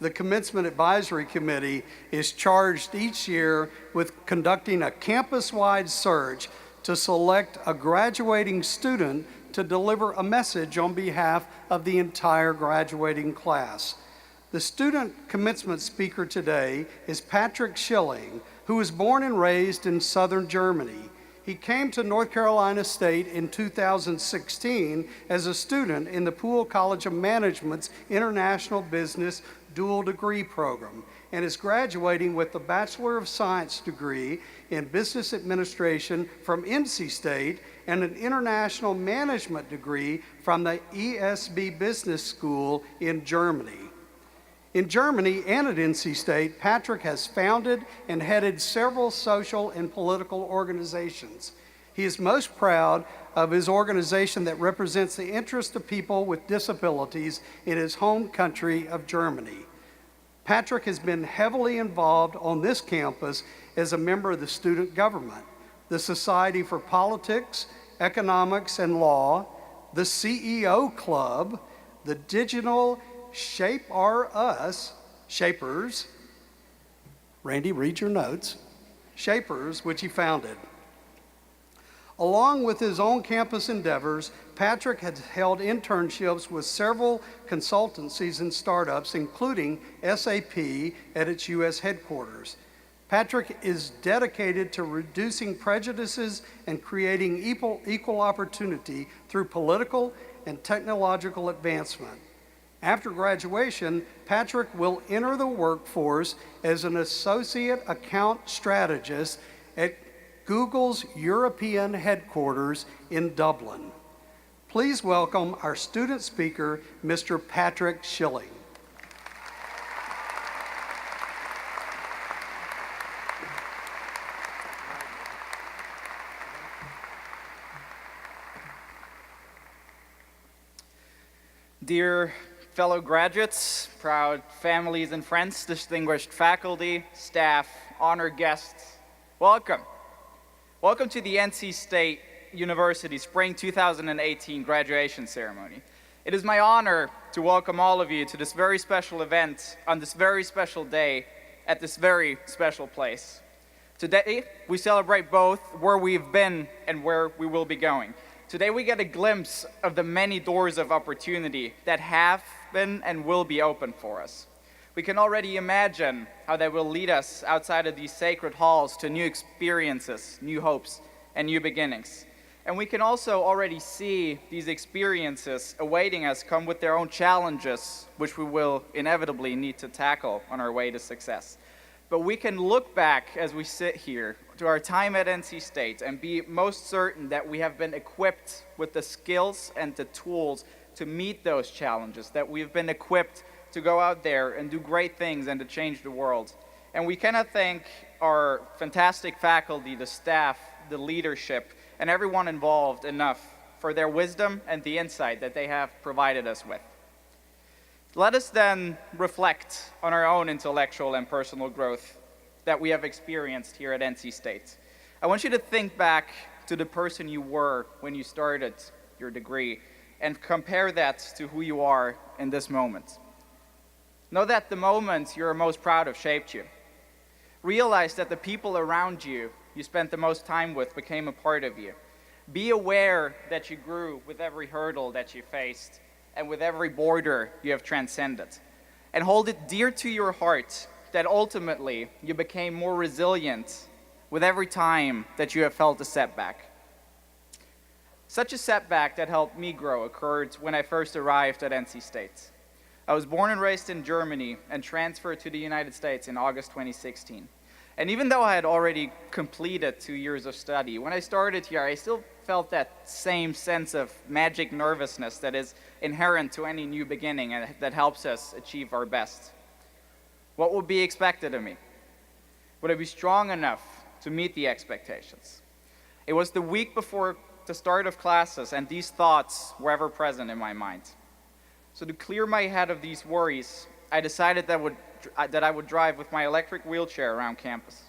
The Commencement Advisory Committee is charged each year with conducting a campus-wide search to select a graduating student to deliver a message on behalf of the entire graduating class. The student commencement speaker today is Patrick Schilling, who was born and raised in southern Germany. He came to North Carolina State in 2016 as a student in the Poole College of Management's International Business Dual Degree Program and is graduating with a Bachelor of Science degree in Business Administration from NC State and an International Management degree from the ESB Business School in Germany. In Germany and at NC State, Patrick has founded and headed several social and political organizations. He is most proud of his organization that represents the interests of people with disabilities in his home country of Germany. Patrick has been heavily involved on this campus as a member of the student government, the Society for Politics, Economics, and Law, the CEO Club, the Digital Shape Our Us, Shapers, Randy, read your notes, Shapers, which he founded. Along with his own campus endeavors, Patrick has held internships with several consultancies and startups, including SAP at its U.S. headquarters. Patrick is dedicated to reducing prejudices and creating equal opportunity through political and technological advancement. After graduation, Patrick will enter the workforce as an associate account strategist at Google's European headquarters in Dublin. Please welcome our student speaker, Mr. Patrick Schilling. Dear fellow graduates, proud families and friends, distinguished faculty, staff, honored guests, welcome. Welcome to the NC State University Spring 2018 graduation ceremony. It is my honor to welcome all of you to this very special event on this very special day at this very special place. Today, we celebrate both where we've been and where we will be going. Today we get a glimpse of the many doors of opportunity that have been and will be open for us. We can already imagine how they will lead us outside of these sacred halls to new experiences, new hopes, and new beginnings. And we can also already see these experiences awaiting us come with their own challenges, which we will inevitably need to tackle on our way to success. But we can look back as we sit here to our time at NC State and be most certain that we have been equipped with the skills and the tools to meet those challenges, that we've been equipped to go out there and do great things and to change the world. And we cannot thank our fantastic faculty, the staff, the leadership, and everyone involved enough for their wisdom and the insight that they have provided us with. Let us then reflect on our own intellectual and personal growth that we have experienced here at NC State. I want you to think back to the person you were when you started your degree and compare that to who you are in this moment. Know that the moment you're most proud of shaped you. Realize that the people around you spent the most time with became a part of you. Be aware that you grew with every hurdle that you faced and with every border you have transcended. And hold it dear to your heart that ultimately you became more resilient with every time that you have felt a setback. Such a setback that helped me grow occurred when I first arrived at NC State. I was born and raised in Germany and transferred to the United States in August 2016. And even though I had already completed 2 years of study, when I started here, I still felt that same sense of magic nervousness that is inherent to any new beginning and that helps us achieve our best. What would be expected of me? Would I be strong enough to meet the expectations? It was the week before the start of classes, and these thoughts were ever present in my mind. So to clear my head of these worries, I decided that I would drive with my electric wheelchair around campus.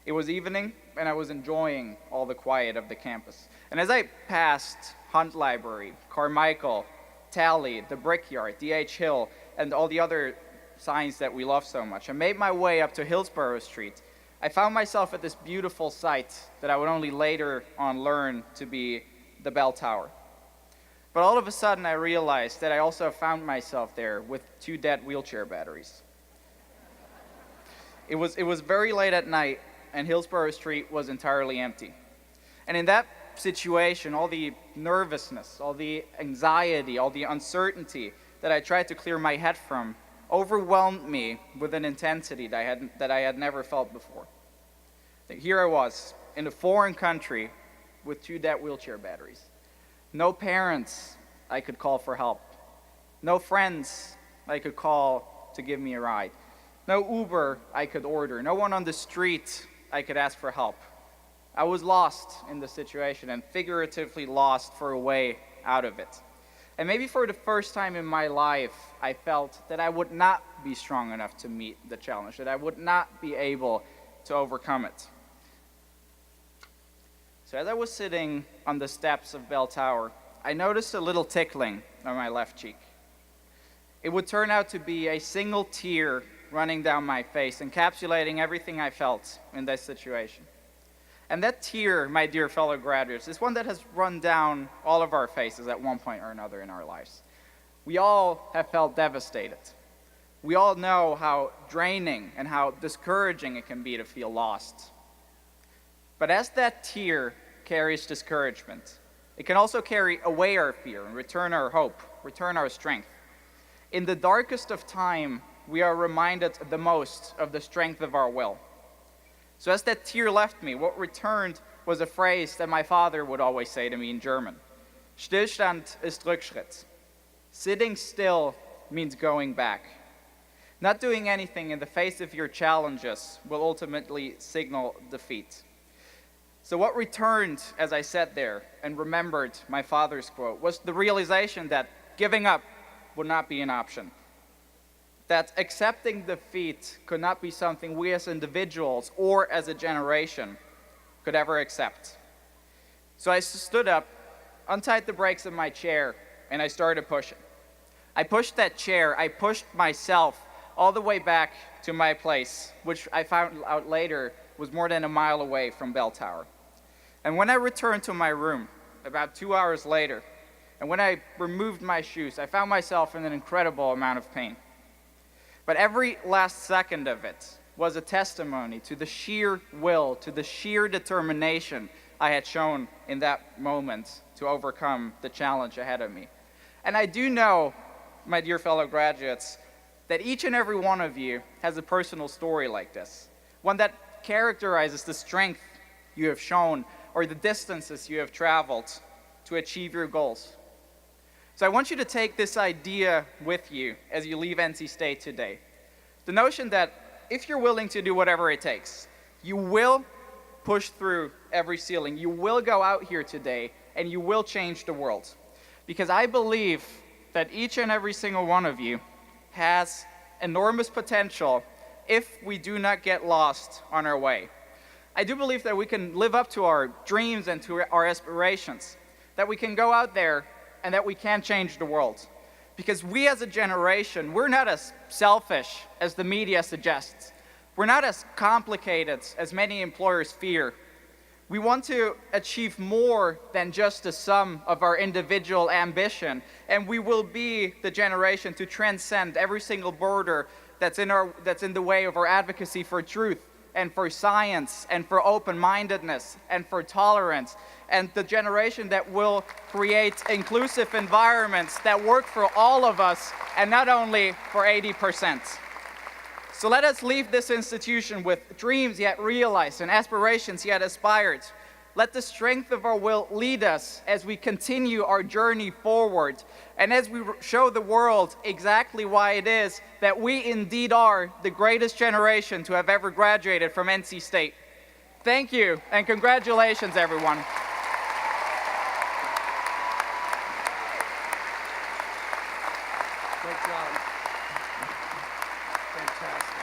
It was evening, and I was enjoying all the quiet of the campus. And as I passed Hunt Library, Carmichael, Tally, the Brickyard, D.H. Hill, and all the other signs that we love so much. I made my way up to Hillsborough Street. I found myself at this beautiful site that I would only later on learn to be the bell tower. But all of a sudden I realized that I also found myself there with 2 dead wheelchair batteries. It was very late at night and Hillsborough Street was entirely empty. And in that situation, all the nervousness, all the anxiety, all the uncertainty that I tried to clear my head from overwhelmed me with an intensity that I had never felt before. Here I was, in a foreign country with 2 dead wheelchair batteries. No parents I could call for help. No friends I could call to give me a ride. No Uber I could order. No one on the street I could ask for help. I was lost in the situation and figuratively lost for a way out of it. And maybe for the first time in my life, I felt that I would not be strong enough to meet the challenge, that I would not be able to overcome it. So as I was sitting on the steps of Bell Tower, I noticed a little tickling on my left cheek. It would turn out to be a single tear running down my face, encapsulating everything I felt in this situation. And that tear, my dear fellow graduates, is one that has run down all of our faces at one point or another in our lives. We all have felt devastated. We all know how draining and how discouraging it can be to feel lost. But as that tear carries discouragement, it can also carry away our fear and return our hope, return our strength. In the darkest of time, we are reminded the most of the strength of our will. So as that tear left me, what returned was a phrase that my father would always say to me in German. Stillstand ist Rückschritt. Sitting still means going back. Not doing anything in the face of your challenges will ultimately signal defeat. So what returned as I sat there and remembered my father's quote was the realization that giving up would not be an option. That accepting defeat could not be something we as individuals or as a generation could ever accept. So I stood up, untied the brakes of my chair, and I started pushing. I pushed that chair, I pushed myself all the way back to my place, which I found out later was more than a mile away from Bell Tower. And when I returned to my room, about 2 hours later, and when I removed my shoes, I found myself in an incredible amount of pain. But every last second of it was a testimony to the sheer will, to the sheer determination I had shown in that moment to overcome the challenge ahead of me. And I do know, my dear fellow graduates, that each and every one of you has a personal story like this, one that characterizes the strength you have shown or the distances you have traveled to achieve your goals. So I want you to take this idea with you as you leave NC State today. The notion that if you're willing to do whatever it takes, you will push through every ceiling. You will go out here today and you will change the world. Because I believe that each and every single one of you has enormous potential if we do not get lost on our way. I do believe that we can live up to our dreams and to our aspirations, that we can go out there and that we can change the world. Because we as a generation, we're not as selfish as the media suggests. We're not as complicated as many employers fear. We want to achieve more than just the sum of our individual ambition, and we will be the generation to transcend every single border that's in the way of our advocacy for truth and for science and for open-mindedness and for tolerance, and the generation that will create inclusive environments that work for all of us and not only for 80%. So let us leave this institution with dreams yet realized and aspirations yet aspired. Let the strength of our will lead us as we continue our journey forward and as we show the world exactly why it is that we indeed are the greatest generation to have ever graduated from NC State. Thank you and congratulations, everyone. Great job. Fantastic.